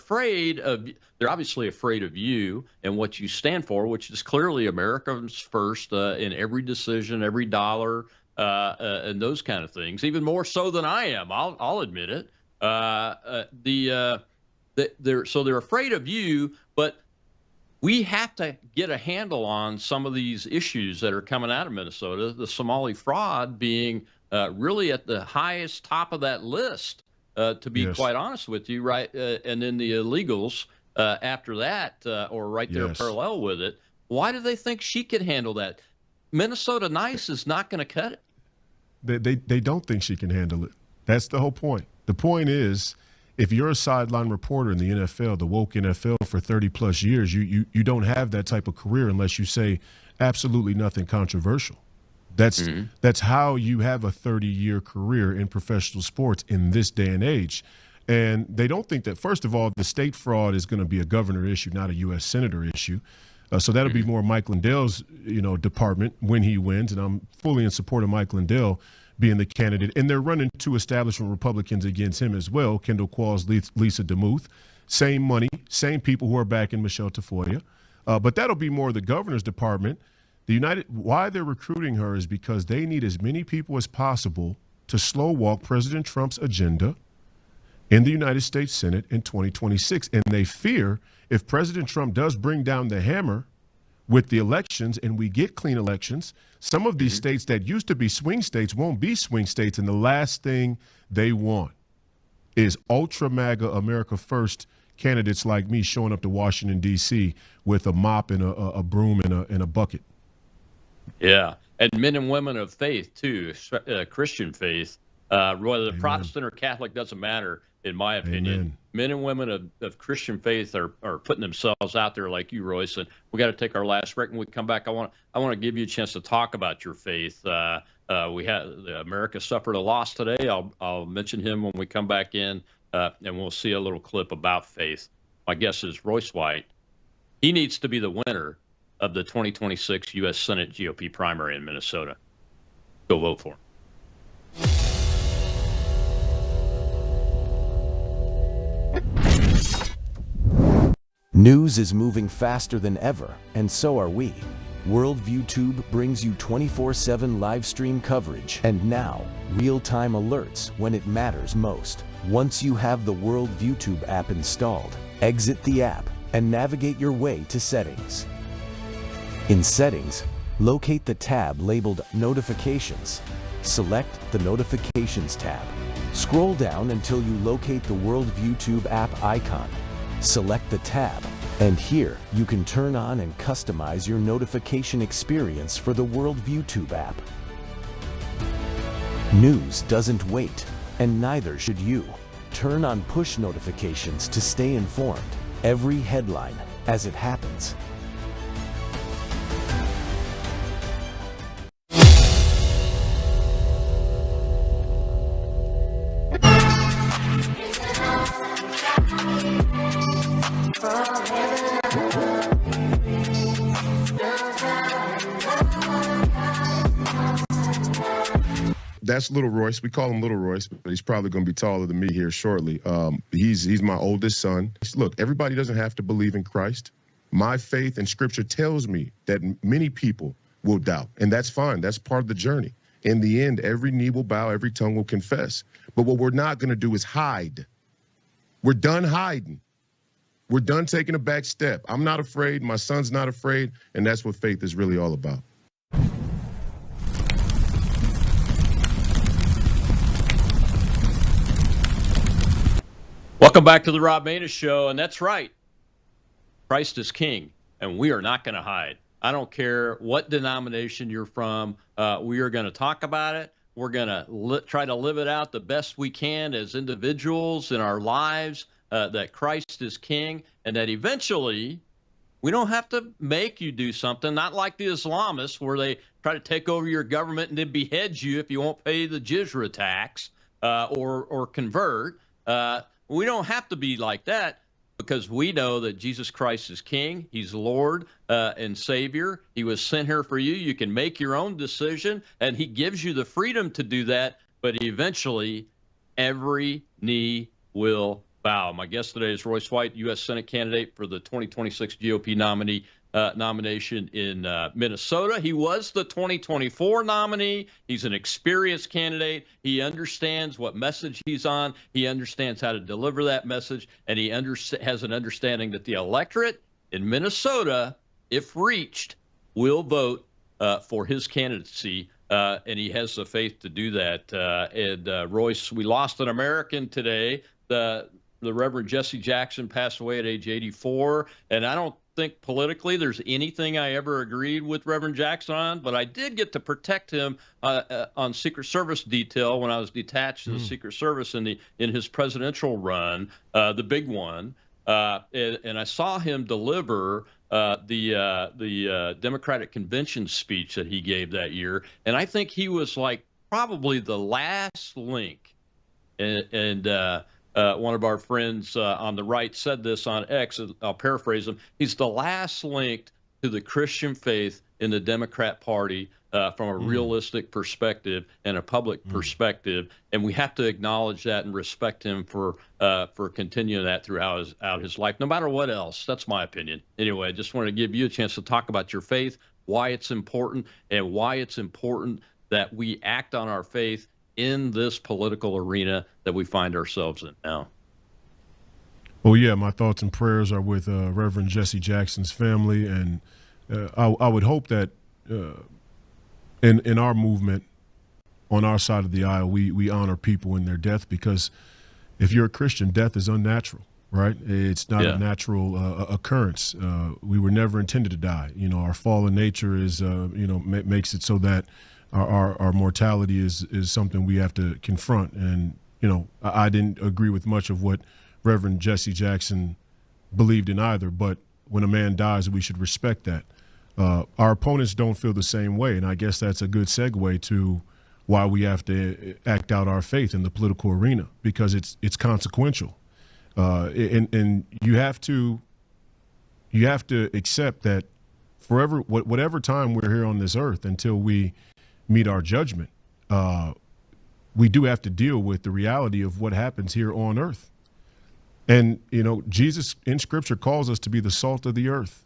obviously afraid of you and what you stand for, which is clearly Americans first in every decision, every dollar, and those kind of things, even more so than I am. I'll admit it. They're afraid of you, but we have to get a handle on some of these issues that are coming out of Minnesota, the Somali fraud being really at the highest top of that list, to be quite honest with you, right? And then the illegals after that, or right there parallel with it. Why do they think she could handle that? Minnesota Nice is not going to cut it. They don't think she can handle it. That's the whole point. The point is, if you're a sideline reporter in the NFL, the woke NFL for 30-plus years, you don't have that type of career unless you say absolutely nothing controversial. That's how you have a 30-year career in professional sports in this day and age. And they don't think that, first of all, the state fraud is going to be a governor issue, not a U.S. senator issue. So that'll be more Mike Lindell's, department when he wins. And I'm fully in support of Mike Lindell being the candidate. And they're running two establishment Republicans against him as well, Kendall Qualls, Lisa DeMuth. Same money, same people who are backing Michelle Tafoya. But that'll be more the governor's department. Why they're recruiting her is because they need as many people as possible to slow walk President Trump's agenda in the United States Senate in 2026. And they fear if President Trump does bring down the hammer with the elections and we get clean elections, some of these states that used to be swing states won't be swing states. And the last thing they want is ultra MAGA America First candidates like me showing up to Washington, D.C. with a mop and a broom and a bucket. Yeah. And men and women of faith, too, Christian faith, whether Protestant or Catholic doesn't matter, in my opinion. Amen. Men and women of Christian faith are putting themselves out there like you, Royce. And we got to take our last break. When we come back, I want to give you a chance to talk about your faith. America suffered a loss today. I'll mention him when we come back in, and we'll see a little clip about faith. My guess is Royce White. He needs to be the winner of the 2026 U.S. Senate GOP primary in Minnesota. Go vote for him. News is moving faster than ever, and so are we. Worldview Tube brings you 24/7 live stream coverage and now real-time alerts when it matters most. Once you have the Worldview Tube app installed, exit the app and navigate your way to Settings. In Settings, locate the tab labeled Notifications. Select the Notifications tab. Scroll down until you locate the Worldview Tube app icon. Select the tab, and here you can turn on and customize your notification experience for the Worldview Tube app. News doesn't wait, and neither should you. Turn on push notifications to stay informed. Every headline as it happens. that's Little Royce. We call him Little Royce, but he's probably going to be taller than me here shortly. He's my oldest son. Look, everybody doesn't have to believe in Christ. My faith and Scripture tells me that many people will doubt, and that's fine. That's part of the journey. In the end, every knee will bow, every tongue will confess. But what we're not going to do is hide. We're done hiding. We're done taking a back step. I'm not afraid. My son's not afraid. And that's what faith is really all about. Welcome back to the Rob Maness Show. And that's right. Christ is king, and we are not going to hide. I don't care what denomination you're from. We are going to talk about it. We're going to try to live it out the best we can as individuals in our lives, that Christ is king, and that eventually we don't have to make you do something, not like the Islamists where they try to take over your government and then behead you if you won't pay the jizya tax or convert. We don't have to be like that, because we know that Jesus Christ is king. He's Lord and Savior. He was sent here for you. You can make your own decision, and he gives you the freedom to do that. But eventually, every knee will bow. My guest today is Royce White, U.S. Senate candidate for the 2026 GOP nomination in Minnesota. He was the 2024 nominee. He's an experienced candidate. He understands what message he's on. He understands how to deliver that message, and he has an understanding that the electorate in Minnesota, if reached, will vote for his candidacy, and he has the faith to do that. Royce, we lost an American today. The Reverend Jesse Jackson passed away at age 84, and I don't think politically there's anything I ever agreed with Reverend Jackson on, but I did get to protect him on Secret Service detail when I was detached to the Secret Service in his presidential run, the big one, and I saw him deliver the Democratic Convention speech that he gave that year, and I think he was like probably the last link, and one of our friends on the right said this on X. I'll paraphrase him. He's the last link to the Christian faith in the Democrat Party from a realistic perspective and a public perspective, and we have to acknowledge that and respect him for continuing that throughout his life, no matter what else. That's my opinion. Anyway, I just wanted to give you a chance to talk about your faith, why it's important, and why it's important that we act on our faith in this political arena that we find ourselves in now. Well, yeah, my thoughts and prayers are with Reverend Jesse Jackson's family, and I would hope that in our movement, on our side of the aisle, we honor people in their death, because if you're a Christian, death is unnatural, right? It's not a natural occurrence. We were never intended to die. You know, our fallen nature is, makes it so that our mortality is something we have to confront. And, I didn't agree with much of what Reverend Jesse Jackson believed in either, but when a man dies, we should respect that. Our opponents don't feel the same way, and I guess that's a good segue to why we have to act out our faith in the political arena, because it's consequential. And you have to accept that whatever time we're here on this earth until we meet our judgment, we do have to deal with the reality of what happens here on earth. And, Jesus in Scripture calls us to be the salt of the earth.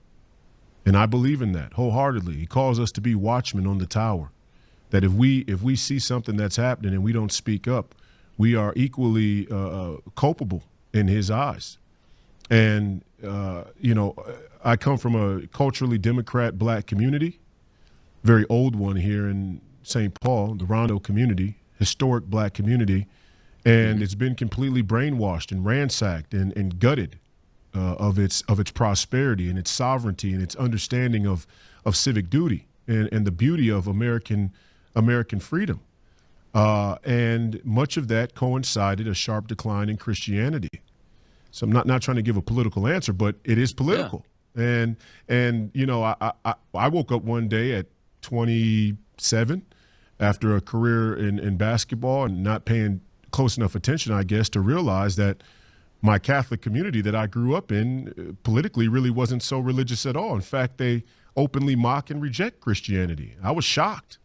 And I believe in that wholeheartedly. He calls us to be watchmen on the tower, that if we see something that's happening and we don't speak up, we are equally culpable in his eyes. And, I come from a culturally Democrat black community, very old one here in St. Paul, the Rondo community, historic black community, and it's been completely brainwashed and ransacked and gutted of its prosperity and its sovereignty and its understanding of civic duty and the beauty of American freedom. And much of that coincided a sharp decline in Christianity. So I'm not trying to give a political answer, but it is political. Yeah. And I woke up one day at 27 after a career in basketball and not paying close enough attention, I guess, to realize that my Catholic community that I grew up in politically really wasn't so religious at all. In fact, they openly mock and reject Christianity. I was shocked.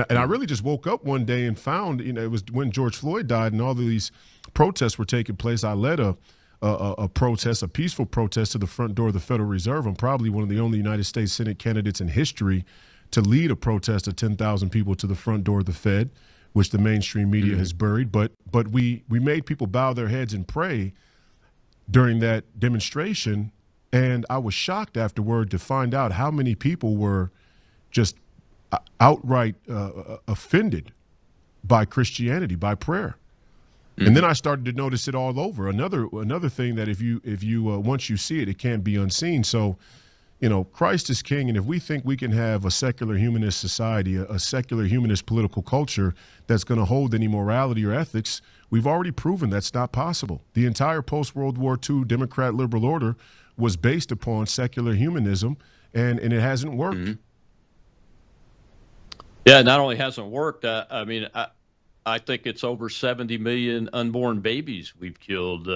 And I really just woke up one day and found, it was when George Floyd died and all of these protests were taking place. I led a protest, a peaceful protest to the front door of the Federal Reserve. I'm probably one of the only United States Senate candidates in history to lead a protest of 10,000 people to the front door of the Fed, which the mainstream media has buried. But we made people bow their heads and pray during that demonstration. And I was shocked afterward to find out how many people were just outright offended by Christianity, by prayer. And then I started to notice it all over. Another thing that if you once you see it, it can't be unseen. So, Christ is king, and if we think we can have a secular humanist society, a secular humanist political culture that's going to hold any morality or ethics, we've already proven that's not possible. The entire post-World War II Democrat liberal order was based upon secular humanism, and it hasn't worked. Yeah, not only hasn't worked. I think it's over 70 million unborn babies we've killed,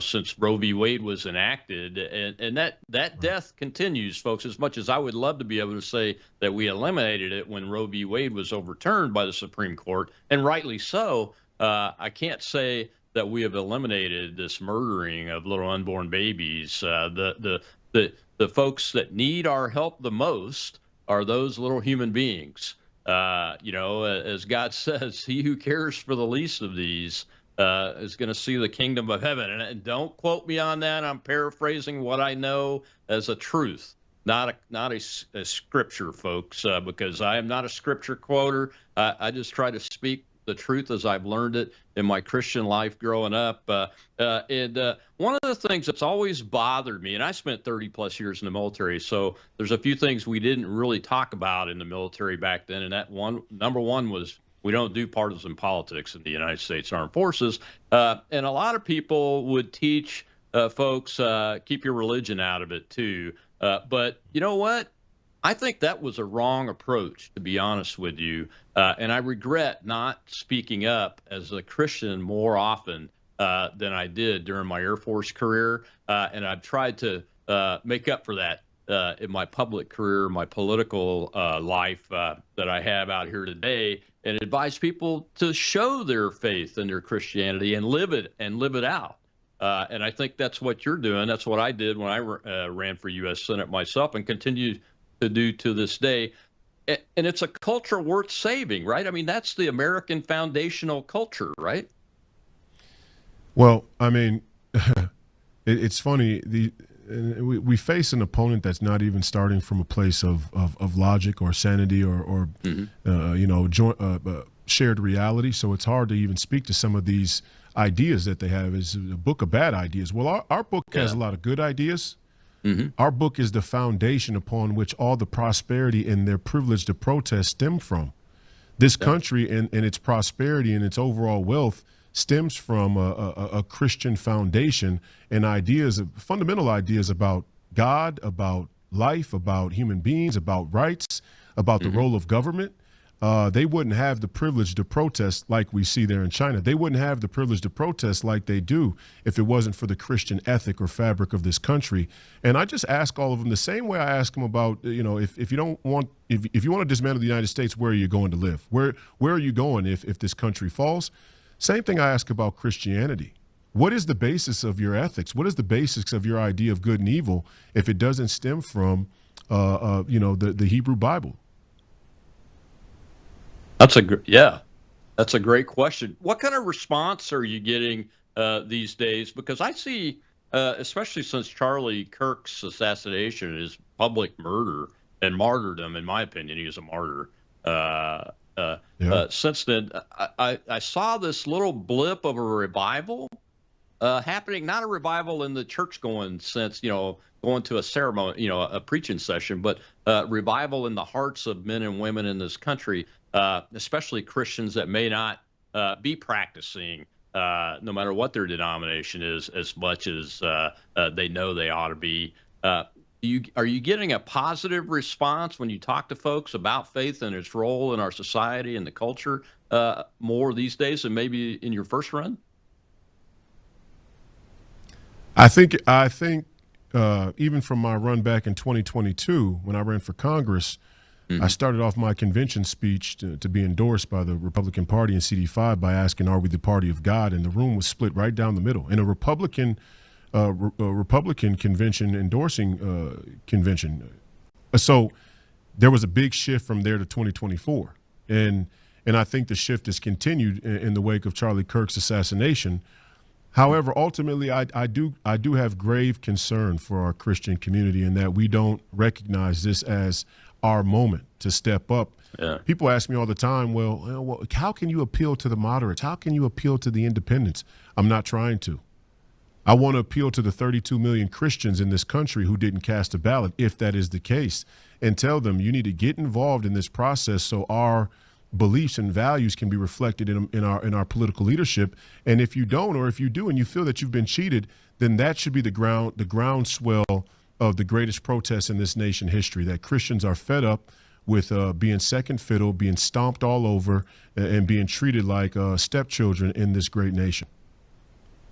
since Roe v. Wade was enacted. And that death continues, folks, as much as I would love to be able to say that we eliminated it when Roe v. Wade was overturned by the Supreme Court, and rightly so. I can't say that we have eliminated this murdering of little unborn babies. The folks that need our help the most are those little human beings. As God says, he who cares for the least of these is going to see the kingdom of heaven. And don't quote me on that. I'm paraphrasing what I know as a truth, not a scripture, folks, because I am not a scripture quoter. I just try to speak the truth as I've learned it in my Christian life growing up. And one of the things that's always bothered me, and I spent 30 plus years in the military, so there's a few things we didn't really talk about in the military back then. And number one was we don't do partisan politics in the United States Armed Forces. And a lot of people would teach folks, keep your religion out of it too. But you know what? I think that was a wrong approach, to be honest with you. And I regret not speaking up as a Christian more often than I did during my Air Force career. And I've tried to make up for that in my public career, my political life that I have out here today, and advise people to show their faith and their Christianity and live it out. And I think that's what you're doing. That's what I did when I ran for U.S. Senate myself, and continue to do to this day. And it's a culture worth saving, right? I mean, that's the American foundational culture, right? Well, I mean, it's funny. We face an opponent that's not even starting from a place of logic or sanity or shared reality. So it's hard to even speak to some of these ideas that they have. It's a book of bad ideas. Well, our book has a lot of good ideas. Our book is the foundation upon which all the prosperity and their privilege to protest stem from. This country and its prosperity and its overall wealth stems from a Christian foundation and fundamental ideas about God, about life, about human beings, about rights, about the role of government. They wouldn't have the privilege to protest like we see there in China. They wouldn't have the privilege to protest like they do if it wasn't for the Christian ethic or fabric of this country. And I just ask all of them the same way I ask them about, if you want to dismantle the United States, where are you going to live? Where are you going if this country falls? Same thing I ask about Christianity. What is the basis of your ethics? What is the basis of your idea of good and evil if it doesn't stem from, the Hebrew Bible? That's a great question. What kind of response are you getting these days? Because I see, especially since Charlie Kirk's assassination, his public murder and martyrdom, in my opinion, he was a martyr. Since then, I saw this little blip of a revival happening, not a revival in the church going sense, going to a ceremony, a preaching session, but revival in the hearts of men and women in this country, especially Christians that may not be practicing, no matter what their denomination is, as much as they know they ought to be. Are you getting a positive response when you talk to folks about faith and its role in our society and the culture more these days than maybe in your first run? I think even from my run back in 2022 when I ran for Congress, I started off my convention speech to be endorsed by the Republican Party and CD5 by asking, are we the party of God? And the room was split right down the middle. In a Republican convention endorsing convention. So there was a big shift from there to 2024. And I think the shift has continued in the wake of Charlie Kirk's assassination. However, ultimately, I do have grave concern for our Christian community in that we don't recognize this as our moment to step up. Yeah. People ask me all the time, well, how can you appeal to the moderates? How can you appeal to the independents? I'm not trying to. I want to appeal to the 32 million Christians in this country who didn't cast a ballot, if that is the case, and tell them you need to get involved in this process so our beliefs and values can be reflected in our political leadership. And if you don't, or if you do and you feel that you've been cheated, then that should be the groundswell of the greatest protest in this nation history, that Christians are fed up with being second fiddle, being stomped all over, and being treated like stepchildren in this great nation.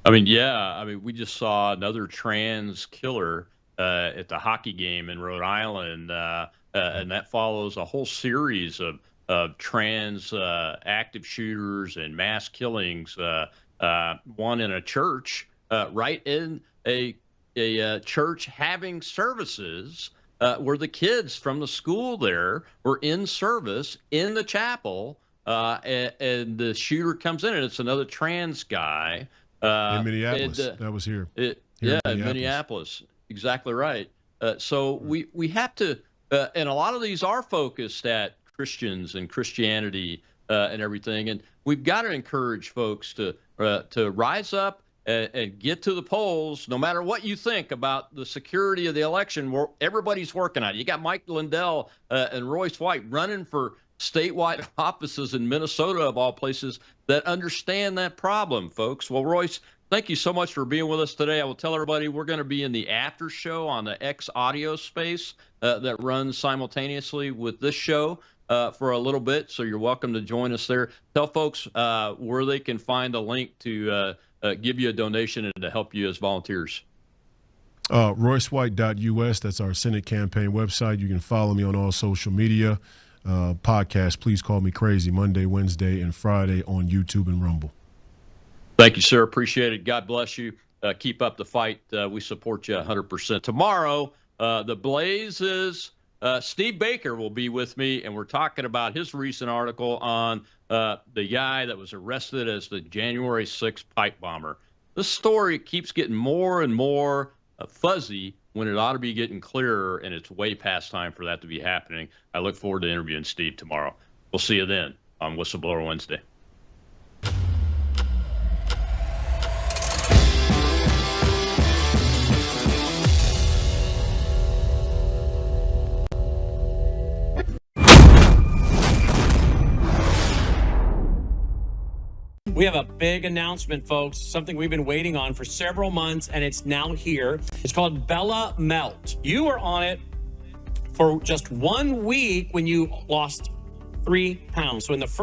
I mean, yeah. I mean, we just saw another trans killer at the hockey game in Rhode Island, and that follows a whole series of trans active shooters and mass killings. One in a church, right in a church having services where the kids from the school there were in service in the chapel, and the shooter comes in, and it's another trans guy. In Minneapolis, that was here. In Minneapolis. Exactly right. So we have to, and a lot of these are focused at Christians and Christianity and everything, and we've got to encourage folks to rise up and get to the polls, no matter what you think about the security of the election. Everybody's working on it. You got Mike Lindell and Royce White running for statewide offices in Minnesota, of all places, that understand that problem, folks. Well, Royce, thank you so much for being with us today. I will tell everybody we're going to be in the after show on the X audio space that runs simultaneously with this show for a little bit, so you're welcome to join us there. Tell folks where they can find a link to give you a donation and to help you as volunteers. RoyceWhite.us, that's our Senate campaign website. You can follow me on all social media. Podcast, Please Call Me Crazy, Monday, Wednesday, and Friday on YouTube and Rumble. Thank you, sir. Appreciate it. God bless you. Keep up the fight. We support you 100%. Tomorrow, the Blaze is Steve Baker will be with me, and we're talking about his recent article on the guy that was arrested as the January 6th pipe bomber. This story keeps getting more and more fuzzy when it ought to be getting clearer, and it's way past time for that to be happening. I look forward to interviewing Steve tomorrow. We'll see you then on Whistleblower Wednesday. We have a big announcement, folks, something we've been waiting on for several months, and it's now here. It's called Bella Melt. You were on it for just 1 week when you lost 3 pounds. So in the first